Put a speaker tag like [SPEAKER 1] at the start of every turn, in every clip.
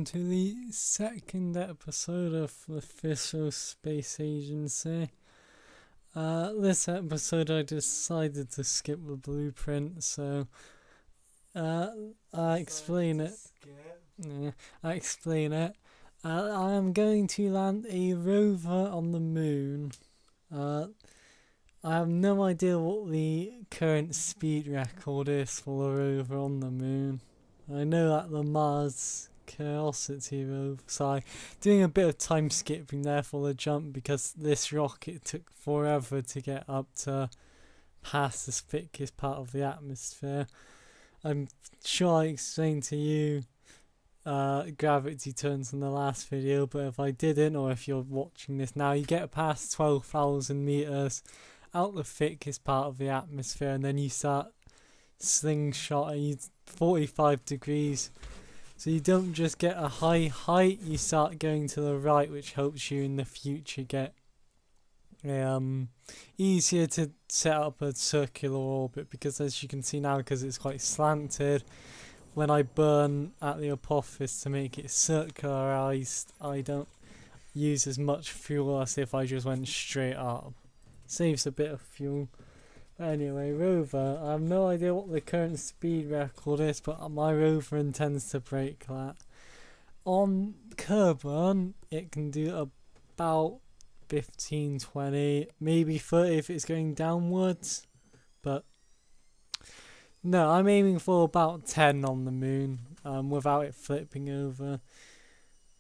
[SPEAKER 1] To the second episode of the Visceral Space Agency. This episode I decided to skip the blueprint, so I explain it. I am going to land a rover on the moon. I have no idea what the current speed record is for the rover on the moon. I know that the Mars Curiosity rover, so I'm doing a bit of time skipping there for the jump because this rocket took forever to get up to past the thickest part of the atmosphere. I'm sure I explained to you gravity turns in the last video, but if I didn't, or if you're watching this now, you get past 12,000 meters out the thickest part of the atmosphere and then you start slingshotting 45 degrees. So you don't just get a high height, you start going to the right, which helps you in the future get easier to set up a circular orbit, because as you can see now, because it's quite slanted, when I burn at the apophysis to make it circularized, I don't use as much fuel as if I just went straight up. Saves a bit of fuel. Anyway, rover, I have no idea what the current speed record is, but my rover intends to break that. On Kerbon, it can do about 15, 20, maybe 30 if it's going downwards, but no, I'm aiming for about 10 on the moon, without it flipping over.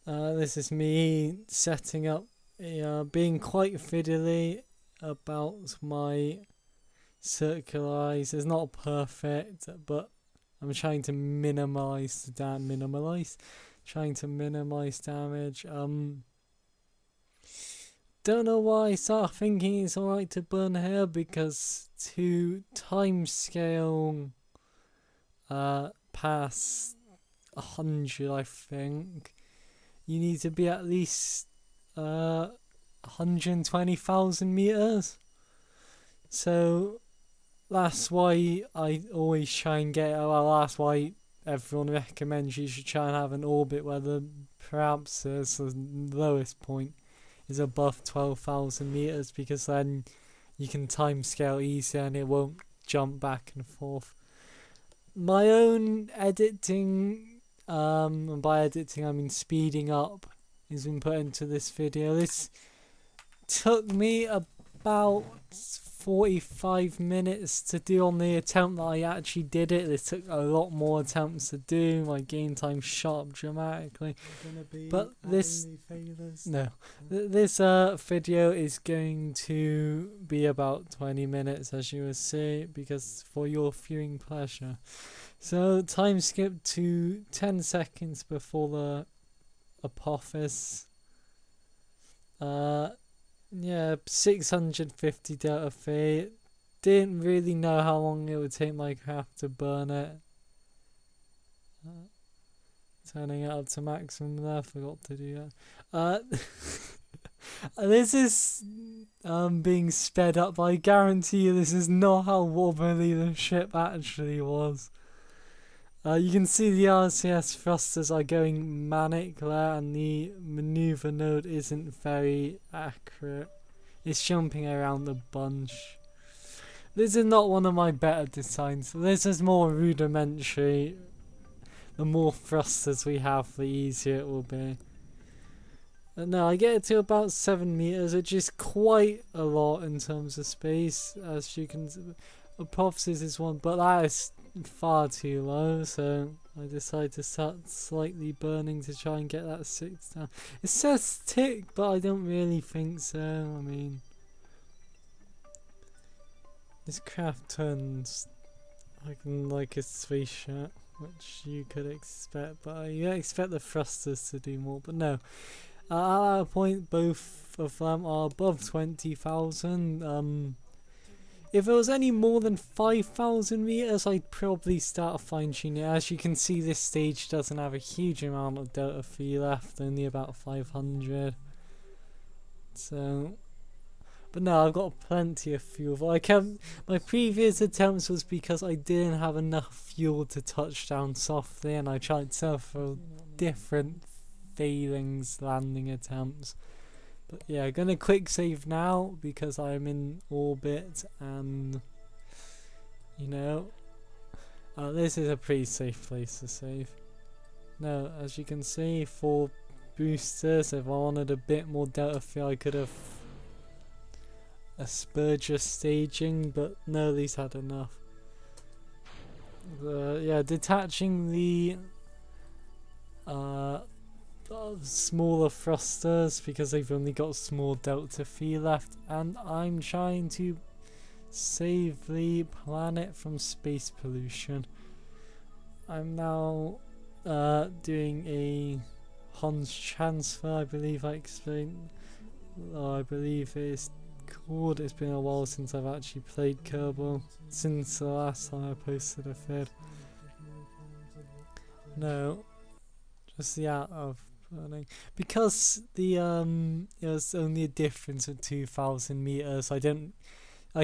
[SPEAKER 1] This is me setting up, being quite fiddly about my circularize. It's not perfect, but I'm trying to minimize damage. Don't know why I started thinking it's alright to burn here, because to timescale past 100, I think you need to be at least 120,000 meters. So that's why I always try and get, that's why everyone recommends you should try and have an orbit where the perhaps the lowest point is above 12,000 meters, because then you can timescale easier and it won't jump back and forth. My own editing, and by editing I mean speeding up, has been put into this video. This took me about 45 minutes to do on the attempt that I actually did it. This took a lot more attempts to do. My game time shot up dramatically. But this video is going to be about 20 minutes, as you will see, because for your viewing pleasure. So time skip to 10 seconds before the apophysis. 650 delta V. Didn't really know how long it would take my craft to burn it. Turning it up to maximum there, forgot to do that. This is being sped up, but I guarantee you this is not how wobbly the ship actually was. You can see the RCS thrusters are going manic there, and the maneuver node isn't very accurate. It's jumping around a bunch. This is not one of my better designs. This is more rudimentary. The more thrusters we have, the easier it will be. No, I get it to about 7 meters, which is quite a lot in terms of space. As you can see, apophysis is one, but that is far too low, so I decided to start slightly burning to try and get that 6 down. It says tick, but I don't really think so. I mean, this craft turns like a spaceship, which you could expect, but you expect the thrusters to do more, but no. At that point, both of them are above 20,000. If it was any more than 5,000 meters, I'd probably start fine-tuning it. As you can see, this stage doesn't have a huge amount of delta V left, only about 500. So, but no, I've got plenty of fuel. My previous attempts was because I didn't have enough fuel to touch down softly, and I tried to throw different failings, landing attempts. But yeah, gonna quick save now because I'm in orbit and you know, this is a pretty safe place to save. Now, as you can see, 4 boosters. If I wanted a bit more delta feel, I could have a Spurger staging, but no, these had enough. Yeah, detaching the smaller thrusters because they've only got small delta phi left, and I'm trying to save the planet from space pollution. I'm now doing a Hans transfer, I believe I explained. I believe it's called. It's been a while since I've actually played Kerbal, since the last time I posted a vid. No, just the out of burning, because the it was only a difference of 2,000 meters. I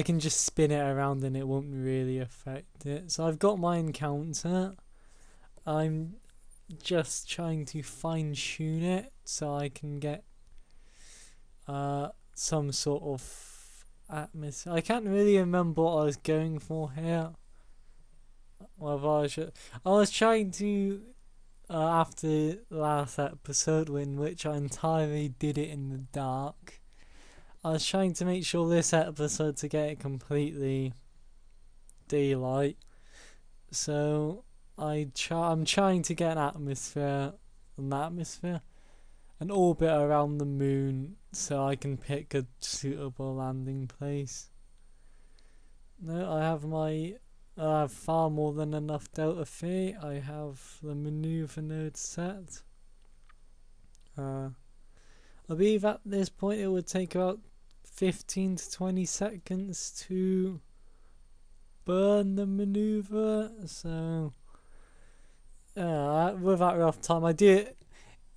[SPEAKER 1] can just spin it around and it won't really affect it. So I've got my encounter. I'm just trying to fine tune it so I can get some sort of atmosphere. I can't really remember what I was going for here. I was trying to after last episode, in which I entirely did it in the dark, I was trying to make sure this episode to get it completely daylight. So I'm trying to get an orbit around the moon, so I can pick a suitable landing place. No, I have far more than enough delta phi. I have the maneuver node set. I believe at this point it would take about 15 to 20 seconds to burn the maneuver, so with that rough time, I do it.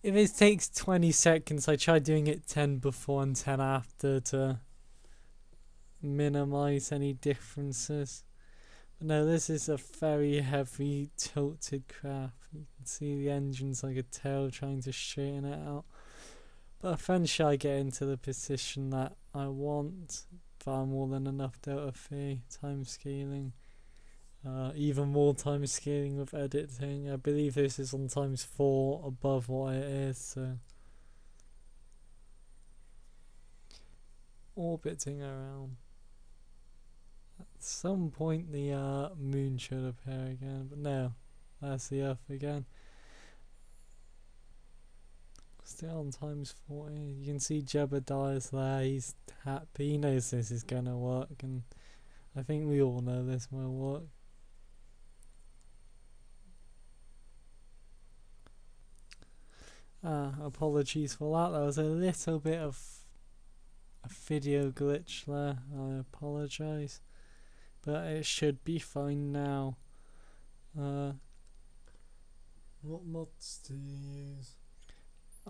[SPEAKER 1] If it takes 20 seconds, I try doing it 10 before and 10 after to minimize any differences. But no, this is a very heavy tilted craft. You can see the engine's like a tail trying to straighten it out. But eventually I get into the position that I want. Far more than enough delta phi, time scaling. Even more time scaling with editing. I believe this is on ×4 above what it is, so orbiting around. At some point the moon should appear again, but no, that's the Earth again. Still on ×40. You can see Jebediah's there, he's happy, he knows this is gonna work, and I think we all know this will work. Apologies for that, there was a little bit of a video glitch there, I apologise, but it should be fine now.
[SPEAKER 2] What mods do you use?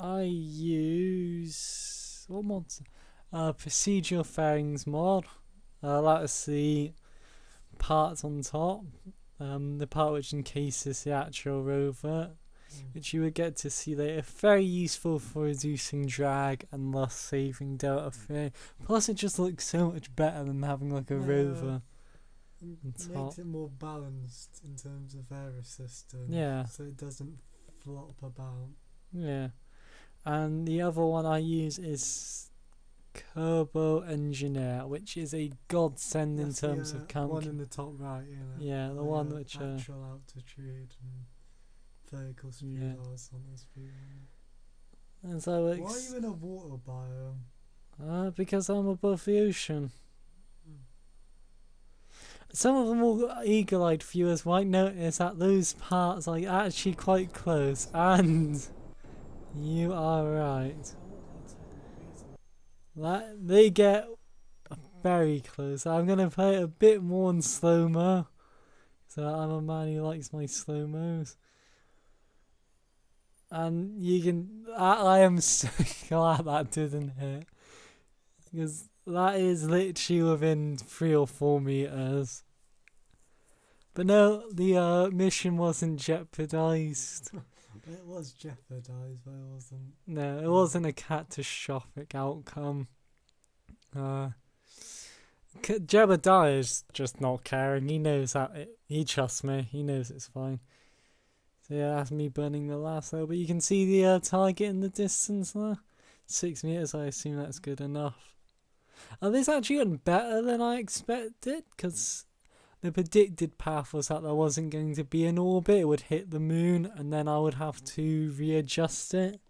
[SPEAKER 1] I use... what mods? Procedural fairings mod. That's the part on top, the part which encases the actual rover, which you would get to see later. Very useful for reducing drag and thus saving delta phi. Plus it just looks so much better than having like a rover on top.
[SPEAKER 2] Makes it more balanced in terms of air resistance.
[SPEAKER 1] Yeah.
[SPEAKER 2] So it doesn't flop about.
[SPEAKER 1] Yeah. And the other one I use is Turbo Engineer, which is a godsend in terms of
[SPEAKER 2] the one in the top right, you know.
[SPEAKER 1] Yeah, the one which
[SPEAKER 2] actual altitude and vertical speed horizontal speed.
[SPEAKER 1] And so
[SPEAKER 2] why are you in a water biome?
[SPEAKER 1] Because I'm above the ocean. Some of the eagle-eyed viewers might notice that those parts are actually quite close, and you are right. They get very close. I'm going to play it a bit more in slow-mo, so I'm a man who likes my slow-mos. And you can... I am so glad that didn't hit, because that is literally within 3 or 4 meters. But no, the mission wasn't jeopardized.
[SPEAKER 2] It was jeopardised, but it wasn't.
[SPEAKER 1] No, it wasn't a catastrophic outcome. Jebediah is just not caring. He knows he trusts me. He knows it's fine. So yeah, that's me burning the last little. But you can see the target in the distance there. 6 meters. I assume that's good enough. This actually went better than I expected, because the predicted path was that there wasn't going to be an orbit. It would hit the moon, and then I would have to readjust it.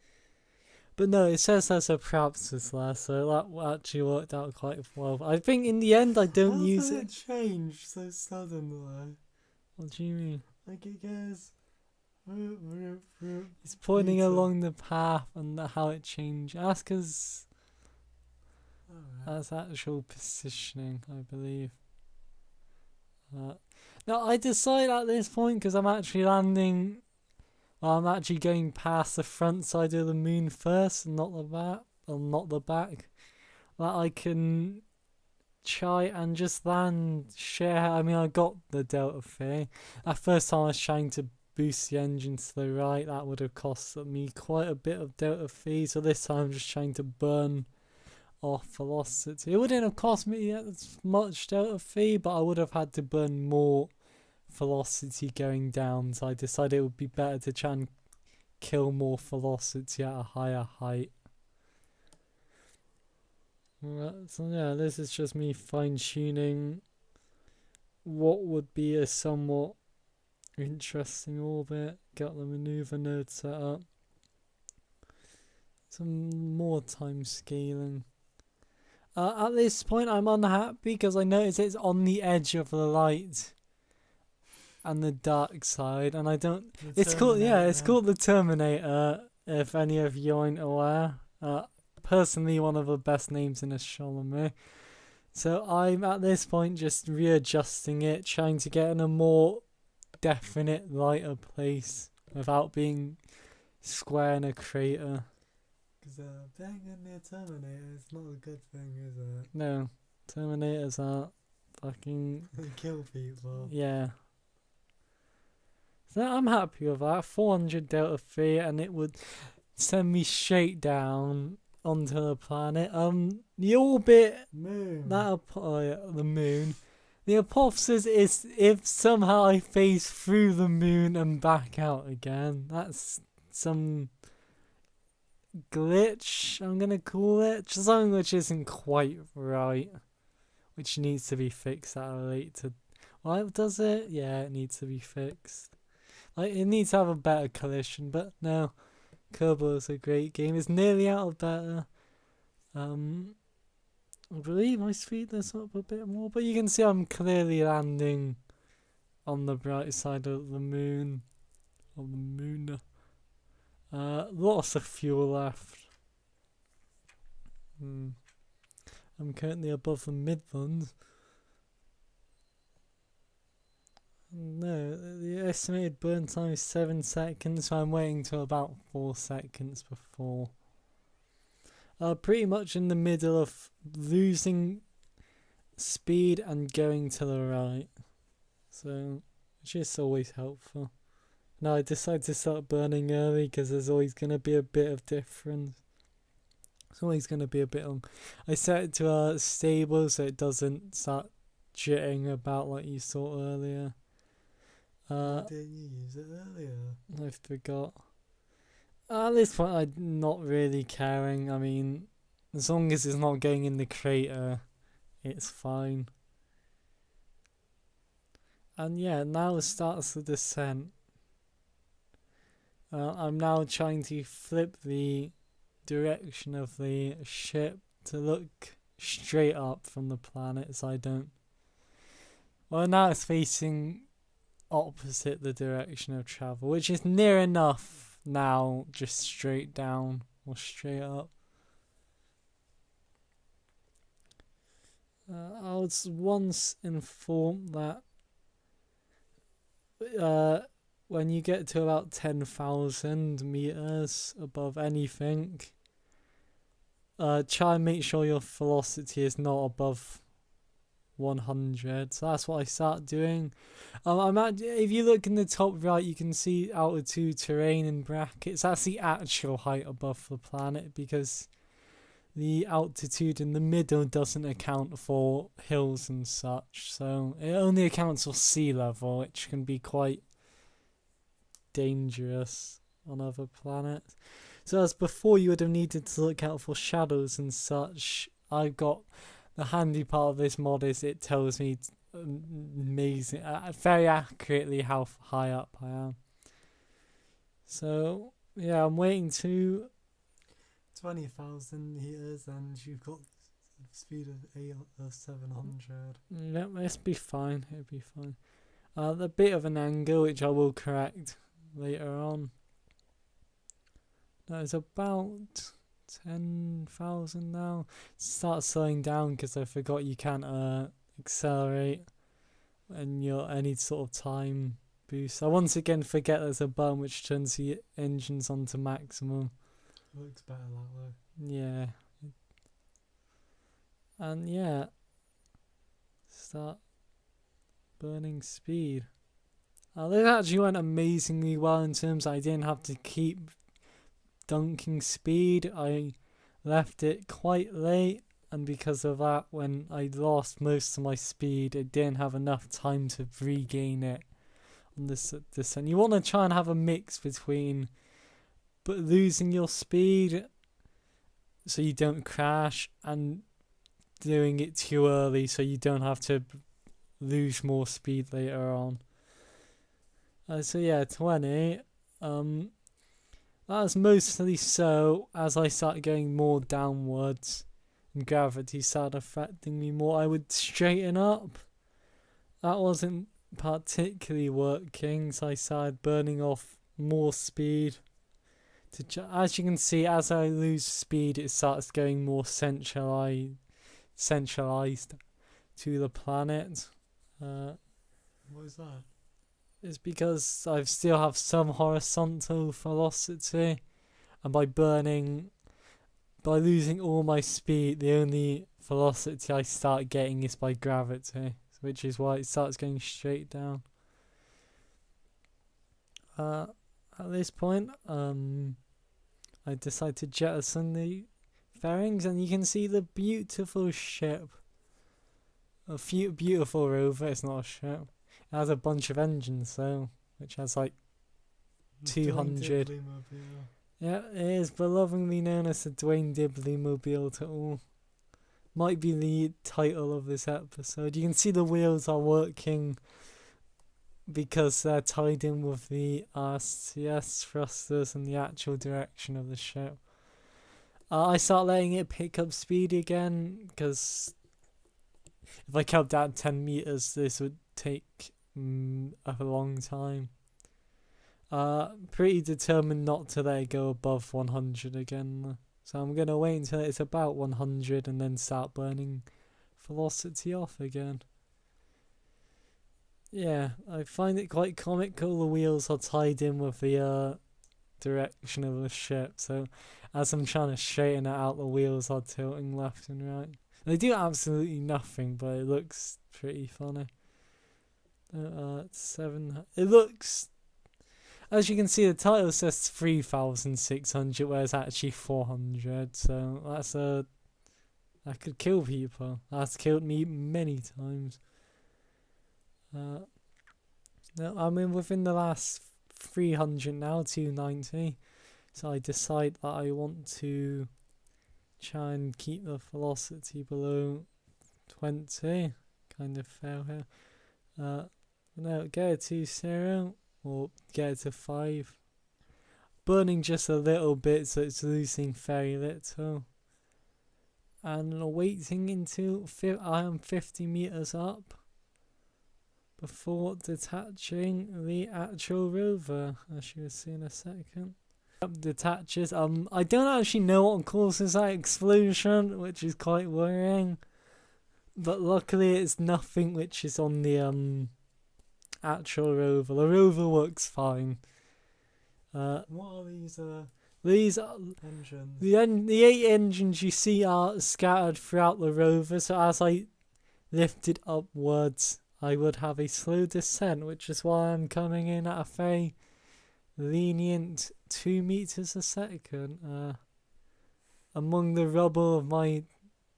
[SPEAKER 1] But no, it says there's a paralysis there, so that actually worked out quite well. I think in the end I don't use
[SPEAKER 2] How
[SPEAKER 1] it.
[SPEAKER 2] does it change so suddenly?
[SPEAKER 1] What do you mean?
[SPEAKER 2] Like it goes.
[SPEAKER 1] It's pointing
[SPEAKER 2] Meter.
[SPEAKER 1] along the path and how it changed. That's because
[SPEAKER 2] Alright.
[SPEAKER 1] that's actual positioning, I believe. Now, I decide at this point, because I'm actually landing... Well, I'm actually going past the front side of the moon first, and not the back. Well, not the back. That I can try and just land share. I mean, I got the delta V. That first time I was trying to boost the engine to the right, that would have cost me quite a bit of delta V. So this time I'm just trying to burn off velocity. It wouldn't have cost me as much delta V, but I would have had to burn more velocity going down. So I decided it would be better to try and kill more velocity at a higher height. Right, so yeah, this is just me fine-tuning what would be a somewhat interesting orbit. Got the maneuver node set up. Some more time scaling. At this point I'm unhappy because I notice it's on the edge of the light and the dark side, and I don't... It's called the Terminator, if any of you aren't aware. Personally, one of the best names in astronomy. So I'm at this point just readjusting it, trying to get in a more definite, lighter place without being square in a crater.
[SPEAKER 2] Because banging near Terminator is not a good thing, is it?
[SPEAKER 1] No, Terminators are fucking...
[SPEAKER 2] They kill people.
[SPEAKER 1] Yeah. So I'm happy with that. 400 delta V, and it would send me straight down onto the planet. The orbit...
[SPEAKER 2] Moon.
[SPEAKER 1] The moon. The hypothesis is if somehow I phase through the moon and back out again. That's some glitch, I'm gonna call it. Just something which isn't quite right, which needs to be fixed at a later... Well, does it? Yeah, it needs to be fixed. Like, it needs to have a better collision, but no. Kerbal is a great game. It's nearly out of beta. I believe I speed this up a bit more, but you can see I'm clearly landing on the bright side of the moon. On the moon. Lots of fuel left. I'm currently above the Midlands. No, the estimated burn time is 7 seconds, so I'm waiting till about 4 seconds before. Pretty much in the middle of losing speed and going to the right. So, which is always helpful. Now I decided to start burning early because there's always going to be a bit of difference. It's always going to be a bit long. I set it to stable so it doesn't start jitting about like you saw earlier.
[SPEAKER 2] Didn't you use it earlier?
[SPEAKER 1] I forgot. At this point, I'm not really caring. I mean, as long as it's not going in the crater, it's fine. And yeah, now starts the descent. I'm now trying to flip the direction of the ship to look straight up from the planet so I don't... Well, now it's facing opposite the direction of travel, which is near enough now, just straight down or straight up. I was once informed that when you get to about 10,000 meters above anything, try and make sure your velocity is not above 100. So that's what I start doing. If you look in the top right, you can see altitude, terrain in brackets. That's the actual height above the planet, because the altitude in the middle doesn't account for hills and such. So it only accounts for sea level, which can be quite dangerous on other planets. So as before, you would have needed to look out for shadows and such. I've got the handy part of this mod is it tells me amazing, very accurately how high up I am. So yeah, I'm waiting to
[SPEAKER 2] 20,000 meters, and you've got speed of 700.
[SPEAKER 1] Let this be fine. It'll be fine. A bit of an angle, which I will correct later on. That is about 10,000 now. Start slowing down because I forgot you can't accelerate and you're any sort of time boost. I once again forget there's a button which turns the engines onto maximum.
[SPEAKER 2] Looks better that way.
[SPEAKER 1] Yeah. And yeah, start burning speed. This actually went amazingly well in terms I didn't have to keep dunking speed. I left it quite late, and because of that, when I lost most of my speed, I didn't have enough time to regain it on this descent. You want to try and have a mix between but losing your speed so you don't crash, and doing it too early so you don't have to lose more speed later on. So yeah, 20. That was mostly so as I started going more downwards and gravity started affecting me more, I would straighten up. That wasn't particularly working, so I started burning off more speed. As you can see, as I lose speed, it starts going more centralized to the planet.
[SPEAKER 2] What is that?
[SPEAKER 1] It's because I still have some horizontal velocity, and by losing all my speed, the only velocity I start getting is by gravity, which is why it starts going straight down. At this point, I decide to jettison the fairings, and you can see the beautiful ship. A beautiful rover. It's not a ship. It has a bunch of engines though, which has like 200. Yeah, it is belovingly known as the Dwayne Dibble mobile to all. Might be the title of this episode. You can see the wheels are working because they're tied in with the RCS thrusters and the actual direction of the ship. I start letting it pick up speed again because if I kept at 10 meters, this would take a long time. Pretty determined not to let it go above 100 again. So I'm going to wait until it's about 100 and then start burning velocity off again. Yeah, I find it quite comical. The wheels are tied in with the direction of the ship. So as I'm trying to straighten it out, the wheels are tilting left and right. They do absolutely nothing, but it looks pretty funny. 7. It looks, as you can see, the title says 3,600, whereas actually 400. So that could kill people. That's killed me many times. No, I'm within the last 300 now, 290. So I decide that I want to try and keep the velocity below 20. Kind of fail here. No, get it to 0 or get it to 5. Burning just a little bit, so it's losing very little. And waiting until I am 50 meters up before detaching the actual rover, as you will see in a second. Detaches. I don't actually know what causes that explosion, which is quite worrying. But luckily it's nothing which is on the actual rover. The rover works fine.
[SPEAKER 2] What are these
[SPEAKER 1] These are
[SPEAKER 2] engines?
[SPEAKER 1] the 8 engines you see are scattered throughout the rover. So as I lifted upwards, I would have a slow descent, which is why I'm coming in at a very lenient 2 meters a second among the rubble of my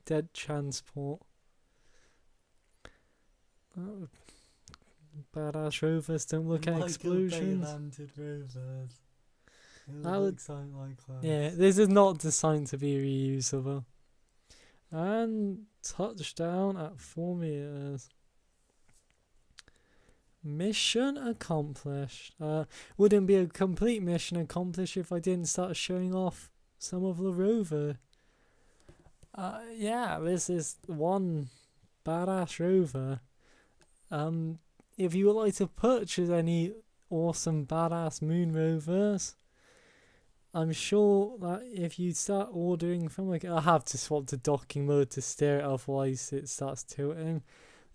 [SPEAKER 1] dead transport. Oh, badass rovers don't look at explosions.
[SPEAKER 2] Landed rovers. It
[SPEAKER 1] That
[SPEAKER 2] would
[SPEAKER 1] would-
[SPEAKER 2] look something like that.
[SPEAKER 1] Yeah, this is not designed to be reusable. And touchdown at 4 meters. Mission accomplished. Wouldn't be a complete mission accomplished if I didn't start showing off some of the rover. Yeah, this is one badass rover. If you would like to purchase any awesome badass moon rovers, I'm sure that if you start ordering from I have to swap to docking mode to steer it, otherwise it starts tilting.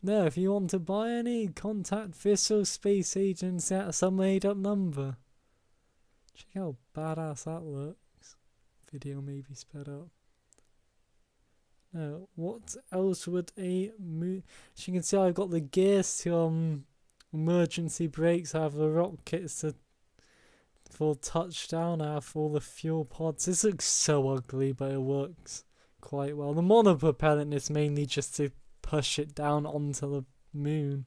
[SPEAKER 1] No, if you want to buy any, contact Visceral Space Agency at some made up number. Check out how badass that looks. Video may be sped up. No, what else would a as you can see, I've got the gears to emergency brakes. I have the rockets for touchdown. I have all the fuel pods. This looks so ugly, but it works quite well. The monopropellant is mainly just to push it down onto the moon.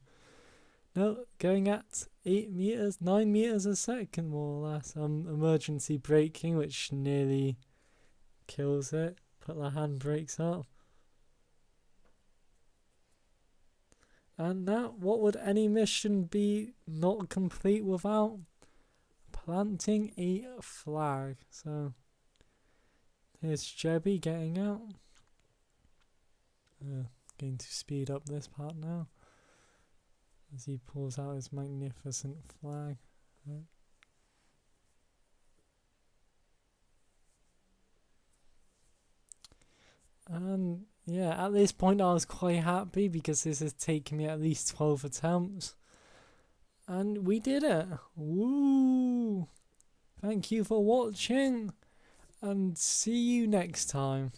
[SPEAKER 1] No, going at 8 meters, 9 meters a second more or less. Emergency braking, which nearly kills it. Put the handbrakes up. And now, what would any mission be not complete without? Planting a flag. So, here's Jebby getting out. Going to speed up this part now as he pulls out his magnificent flag. And yeah, at this point I was quite happy because this has taken me at least 12 attempts. And we did it! Woo! Thank you for watching, and see you next time.